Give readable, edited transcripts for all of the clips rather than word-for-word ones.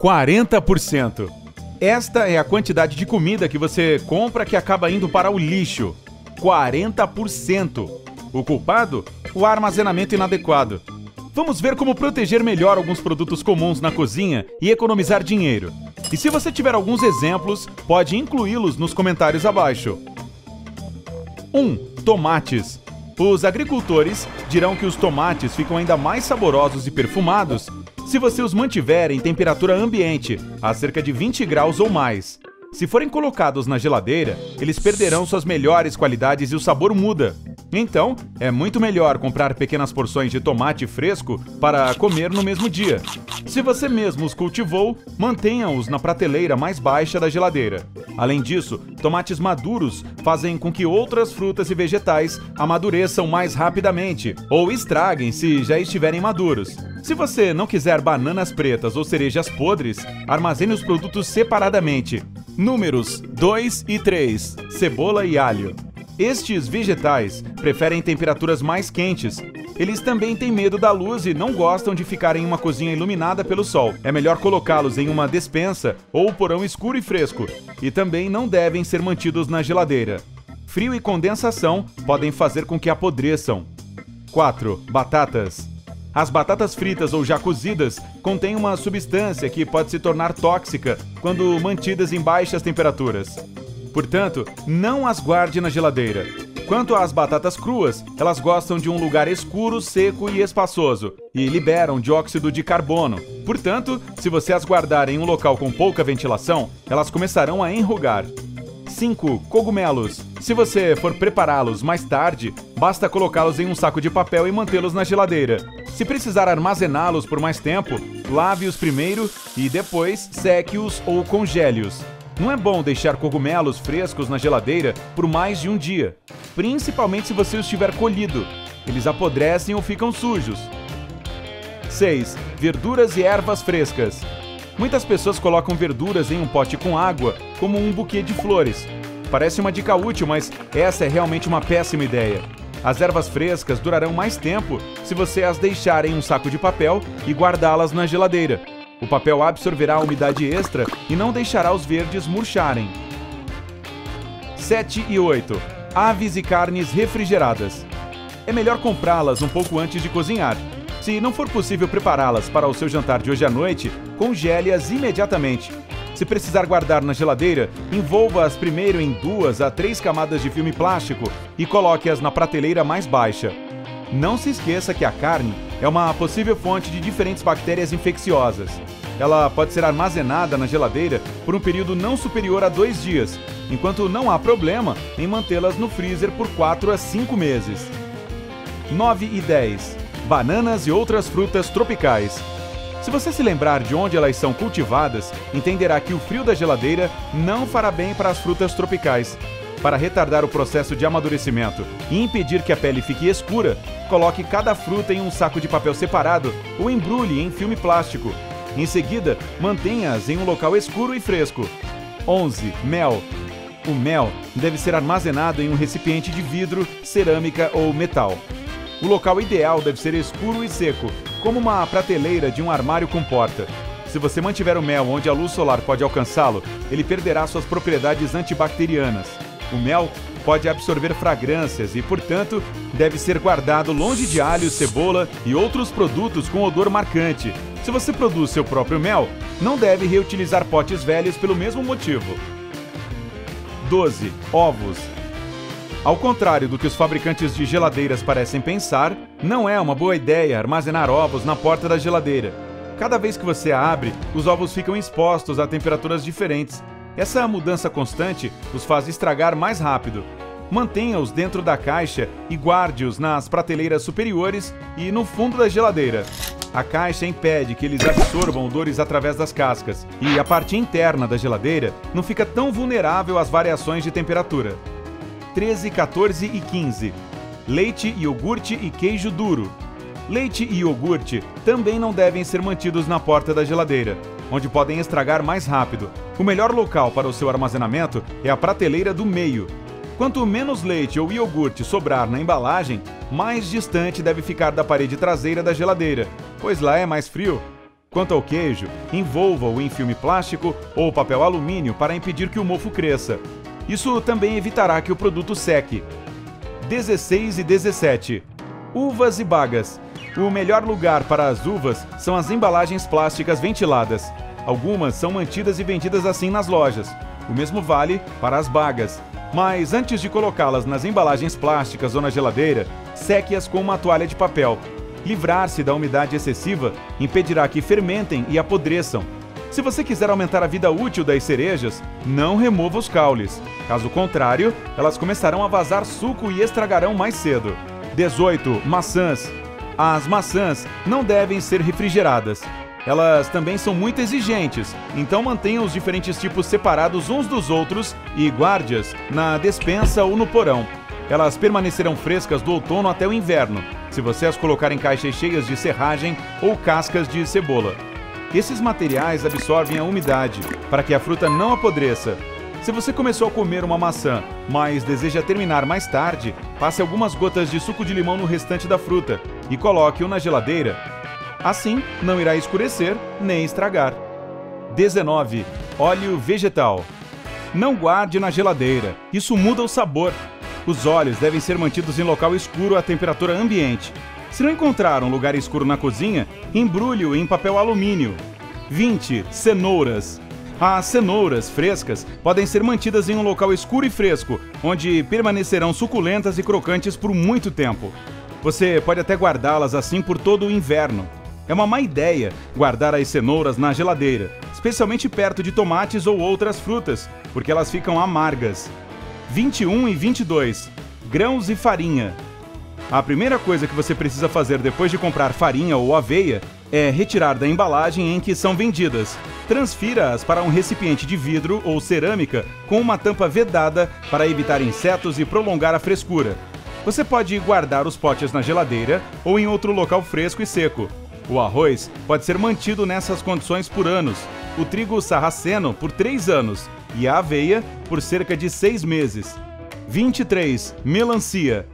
40%. Esta é a quantidade de comida que você compra que acaba indo para o lixo. 40%. O culpado? O armazenamento inadequado. Vamos ver como proteger melhor alguns produtos comuns na cozinha e economizar dinheiro. E se você tiver alguns exemplos, pode incluí-los nos comentários abaixo. 1. Tomates. Os agricultores dirão que os tomates ficam ainda mais saborosos e perfumados se você os mantiver em temperatura ambiente, a cerca de 20 graus ou mais. Se forem colocados na geladeira, eles perderão suas melhores qualidades e o sabor muda. Então, é muito melhor comprar pequenas porções de tomate fresco para comer no mesmo dia. Se você mesmo os cultivou, mantenha-os na prateleira mais baixa da geladeira. Além disso, tomates maduros fazem com que outras frutas e vegetais amadureçam mais rapidamente ou estraguem se já estiverem maduros. Se você não quiser bananas pretas ou cerejas podres, armazene os produtos separadamente. Números 2 e 3. Cebola e alho. Estes vegetais preferem temperaturas mais quentes. Eles também têm medo da luz e não gostam de ficar em uma cozinha iluminada pelo sol. É melhor colocá-los em uma despensa ou porão escuro e fresco. E também não devem ser mantidos na geladeira. Frio e condensação podem fazer com que apodreçam. 4. Batatas. As batatas fritas ou já cozidas contêm uma substância que pode se tornar tóxica quando mantidas em baixas temperaturas. Portanto, não as guarde na geladeira. Quanto às batatas cruas, elas gostam de um lugar escuro, seco e espaçoso e liberam dióxido de carbono. Portanto, se você as guardar em um local com pouca ventilação, elas começarão a enrugar. 5. Cogumelos. Se você for prepará-los mais tarde, basta colocá-los em um saco de papel e mantê-los na geladeira. Se precisar armazená-los por mais tempo, lave-os primeiro e depois seque-os ou congele-os. Não é bom deixar cogumelos frescos na geladeira por mais de um dia, principalmente se você os tiver colhido. Eles apodrecem ou ficam sujos. 6. Verduras e ervas frescas. Muitas pessoas colocam verduras em um pote com água, como um buquê de flores. Parece uma dica útil, mas essa é realmente uma péssima ideia. As ervas frescas durarão mais tempo se você as deixar em um saco de papel e guardá-las na geladeira. O papel absorverá a umidade extra e não deixará os verdes murcharem. 7 e 8. Aves e carnes refrigeradas. É melhor comprá-las um pouco antes de cozinhar. Se não for possível prepará-las para o seu jantar de hoje à noite, congele-as imediatamente. Se precisar guardar na geladeira, envolva-as primeiro em 2 a 3 camadas de filme plástico e coloque-as na prateleira mais baixa. Não se esqueça que a carne é uma possível fonte de diferentes bactérias infecciosas. Ela pode ser armazenada na geladeira por um período não superior a 2 dias, enquanto não há problema em mantê-las no freezer por 4 a 5 meses. 9 e 10. Bananas e outras frutas tropicais. Se você se lembrar de onde elas são cultivadas, entenderá que o frio da geladeira não fará bem para as frutas tropicais. Para retardar o processo de amadurecimento e impedir que a pele fique escura, coloque cada fruta em um saco de papel separado ou embrulhe em filme plástico. Em seguida, mantenha-as em um local escuro e fresco. 11. Mel. O mel deve ser armazenado em um recipiente de vidro, cerâmica ou metal. O local ideal deve ser escuro e seco, como uma prateleira de um armário com porta. Se você mantiver o mel onde a luz solar pode alcançá-lo, ele perderá suas propriedades antibacterianas. O mel pode absorver fragrâncias e, portanto, deve ser guardado longe de alho, cebola e outros produtos com odor marcante. Se você produz seu próprio mel, não deve reutilizar potes velhos pelo mesmo motivo. 12. Ovos. Ao contrário do que os fabricantes de geladeiras parecem pensar, não é uma boa ideia armazenar ovos na porta da geladeira. Cada vez que você a abre, os ovos ficam expostos a temperaturas diferentes. Essa mudança constante os faz estragar mais rápido. Mantenha-os dentro da caixa e guarde-os nas prateleiras superiores e no fundo da geladeira. A caixa impede que eles absorvam odores através das cascas e a parte interna da geladeira não fica tão vulnerável às variações de temperatura. 13, 14 e 15. Leite, iogurte e queijo duro. Leite e iogurte também não devem ser mantidos na porta da geladeira, onde podem estragar mais rápido. O melhor local para o seu armazenamento é a prateleira do meio. Quanto menos leite ou iogurte sobrar na embalagem, mais distante deve ficar da parede traseira da geladeira, pois lá é mais frio. Quanto ao queijo, envolva-o em filme plástico ou papel alumínio para impedir que o mofo cresça. Isso também evitará que o produto seque. 16 e 17. Uvas e bagas. O melhor lugar para as uvas são as embalagens plásticas ventiladas. Algumas são mantidas e vendidas assim nas lojas. O mesmo vale para as bagas. Mas antes de colocá-las nas embalagens plásticas ou na geladeira, seque-as com uma toalha de papel. Livrar-se da umidade excessiva impedirá que fermentem e apodreçam. Se você quiser aumentar a vida útil das cerejas, não remova os caules. Caso contrário, elas começarão a vazar suco e estragarão mais cedo. 18. Maçãs. As maçãs não devem ser refrigeradas. Elas também são muito exigentes, então mantenha os diferentes tipos separados uns dos outros e guarde-as na despensa ou no porão. Elas permanecerão frescas do outono até o inverno, se você as colocar em caixas cheias de serragem ou cascas de cebola. Esses materiais absorvem a umidade, para que a fruta não apodreça. Se você começou a comer uma maçã, mas deseja terminar mais tarde, passe algumas gotas de suco de limão no restante da fruta e coloque-o na geladeira. Assim, não irá escurecer nem estragar. 19. Óleo vegetal. Não guarde na geladeira, isso muda o sabor. Os óleos devem ser mantidos em local escuro à temperatura ambiente. Se não encontrar um lugar escuro na cozinha, embrulhe-o em papel alumínio. 20. Cenouras. As cenouras frescas podem ser mantidas em um local escuro e fresco, onde permanecerão suculentas e crocantes por muito tempo. Você pode até guardá-las assim por todo o inverno. É uma má ideia guardar as cenouras na geladeira, especialmente perto de tomates ou outras frutas, porque elas ficam amargas. 21 e 22. Grãos e farinha. A primeira coisa que você precisa fazer depois de comprar farinha ou aveia é retirar da embalagem em que são vendidas. Transfira-as para um recipiente de vidro ou cerâmica com uma tampa vedada para evitar insetos e prolongar a frescura. Você pode guardar os potes na geladeira ou em outro local fresco e seco. O arroz pode ser mantido nessas condições por anos, o trigo sarraceno por 3 anos e a aveia por cerca de 6 meses. 23. Melancia.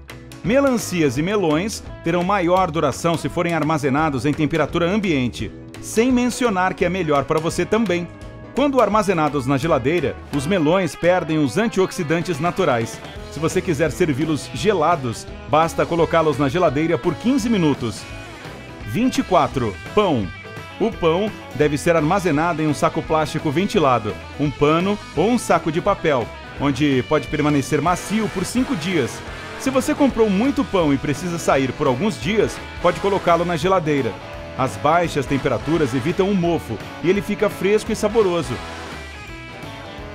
Melancias e melões terão maior duração se forem armazenados em temperatura ambiente, sem mencionar que é melhor para você também. Quando armazenados na geladeira, os melões perdem os antioxidantes naturais. Se você quiser servi-los gelados, basta colocá-los na geladeira por 15 minutos. 24. Pão. O pão deve ser armazenado em um saco plástico ventilado, um pano ou um saco de papel, onde pode permanecer macio por 5 dias. Se você comprou muito pão e precisa sair por alguns dias, pode colocá-lo na geladeira. As baixas temperaturas evitam o mofo e ele fica fresco e saboroso.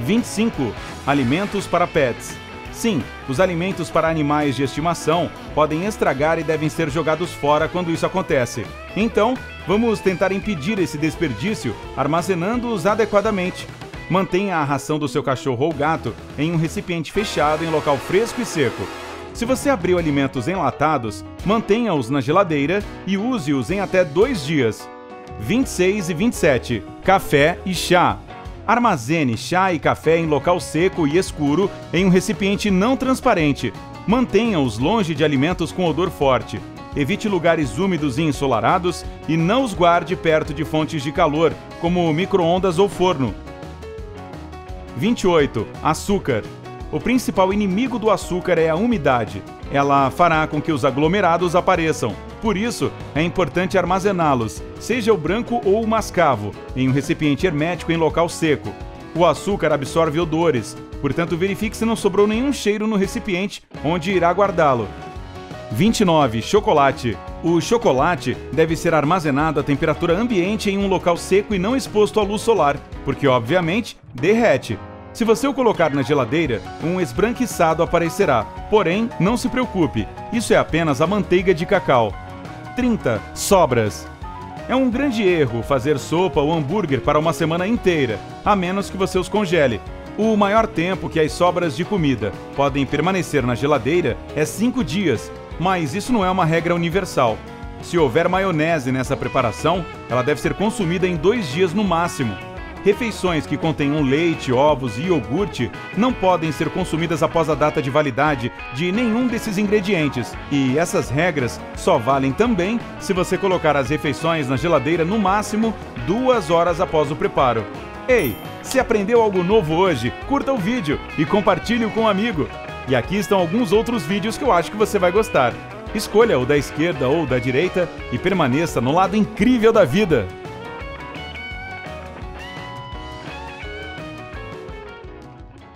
25. Alimentos para pets. Sim, os alimentos para animais de estimação podem estragar e devem ser jogados fora quando isso acontece. Então, vamos tentar impedir esse desperdício armazenando-os adequadamente. Mantenha a ração do seu cachorro ou gato em um recipiente fechado em local fresco e seco. Se você abriu alimentos enlatados, mantenha-os na geladeira e use-os em até 2 dias. 26 e 27. Café e chá. Armazene chá e café em local seco e escuro em um recipiente não transparente. Mantenha-os longe de alimentos com odor forte. Evite lugares úmidos e ensolarados e não os guarde perto de fontes de calor, como micro-ondas ou forno. 28. Açúcar. O principal inimigo do açúcar é a umidade. Ela fará com que os aglomerados apareçam. Por isso, é importante armazená-los, seja o branco ou o mascavo, em um recipiente hermético em local seco. O açúcar absorve odores, portanto verifique se não sobrou nenhum cheiro no recipiente onde irá guardá-lo. 29. Chocolate. O chocolate deve ser armazenado a temperatura ambiente em um local seco e não exposto à luz solar, porque obviamente derrete. Se você o colocar na geladeira, um esbranquiçado aparecerá. Porém, não se preocupe, isso é apenas a manteiga de cacau. 30. Sobras. É um grande erro fazer sopa ou hambúrguer para uma semana inteira, a menos que você os congele. O maior tempo que as sobras de comida podem permanecer na geladeira é 5 dias, mas isso não é uma regra universal. Se houver maionese nessa preparação, ela deve ser consumida em 2 dias no máximo. refeições que contenham leite, ovos e iogurte não podem ser consumidas após a data de validade de nenhum desses ingredientes. E essas regras só valem também se você colocar as refeições na geladeira no máximo 2 horas após o preparo. Ei, se aprendeu algo novo hoje, curta o vídeo e compartilhe-o com um amigo. E aqui estão alguns outros vídeos que eu acho que você vai gostar. Escolha o da esquerda ou da direita e permaneça no lado incrível da vida.